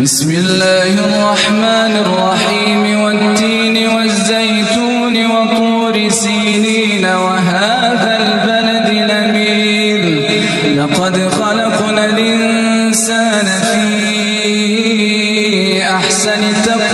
بسم الله الرحمن الرحيم والتين والزيتون وطور سينين وهذا البلد الأمين لقد خلقنا الإنسان في أحسن تقويم